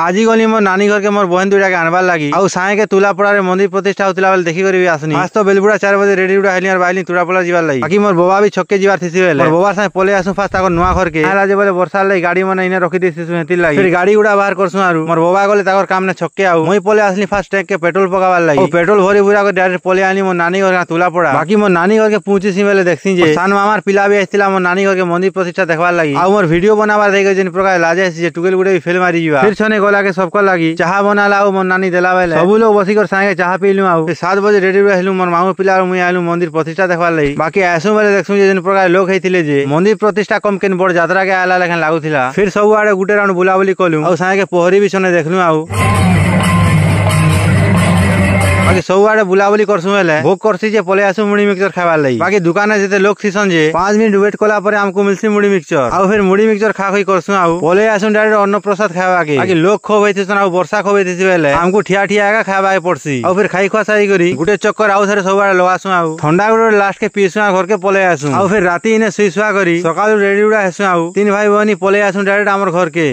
आज गली मोर नानी घर के मोर बहन दुटा के आनबार लगी आउ साए के तुलापड़ा मंदिर प्रतिष्ठा होता बेले देखी कर आसनी आज तो बेलबुड़ा 4 बजे रेडी उड़ा हेली और बाइली तुलापड़ा जीवार लगी बाकी मोर बाबा भी छक्के जीवार थी बेले बाबा साए पले आसु फास्ट ताको नुआ घर के आज बोले वर्षा लगी गाड़ी मन इने रखी दी हेती लगी फिर गाड़ी उड़ा बाहर करसु आरु मोर बाबा गले ताकर काम ने छक्के आउ मई पले आसली फास्ट टैंक के पेट्रोल पकावार लगी पेट्रोल भरी बुरा को डायरेक्ट पले आनी मोर नानी घर तुलापड़ा बाकी मोर नानी घर के पहुंची सी बेले देखसी जे सान मामार पिला भी आइतिला मोर नानी घर के मंदिर प्रतिष्ठा देखबार लगी आ मोर वीडियो बनाबार देखे जिन प्रकार लाजे जे टुकेल गुडे भी फेल मारी जीवा फिर छने गला के सबको लगी चाह बनाला मोर नानी देला बेले सब लोग बसी कर सागे चाह पीलु आउ 7 बजे रेडी रहलु मोर मामू पिला मुई आलु मंदिर प्रतिष्ठा देखबार लगी बाकी आसु बेले देखसु जे जिन प्रकार लोग हेतिले जे मंदिर प्रतिष्ठा कम केन बड़ यात्रा के आला लेखन लागुथिला फिर सब आडे गुटे राउंड बुलाबुली कलु आ सागे पोहरी भी छने देखलु आउ बाकी सब आडे बुलाबुली करसु बेले भोग करसी जे पले आसु मुड़ी मिक्सचर खाबार लगी बाकी दुकान जेते लोग थिसन जे 5 मिनट वेट कला परे हमको मिलसी मुड़ी मिक्सचर आ फिर मुड़ी मिक्सचर खा खई करसु आउ पले आसु डायरेक्ट अन्न प्रसाद खाबा के बाकी लोग खो होइथिसन आ वर्षा खो होइथिस बेले हमको ठिया ठिया आगा खाबा के पड़सी आ फिर खाई खा साई करी गुटे चक्कर आउ थरे सब आडे लगासु आउ ठंडा गुडे लास्ट के पीसु घर के पले आसु आ फिर राती इने सुई सुआ करी सकाळ रेडी उडा हेसु आउ 3 भाई बहनी पले आसु डायरेक्ट हमर घर के।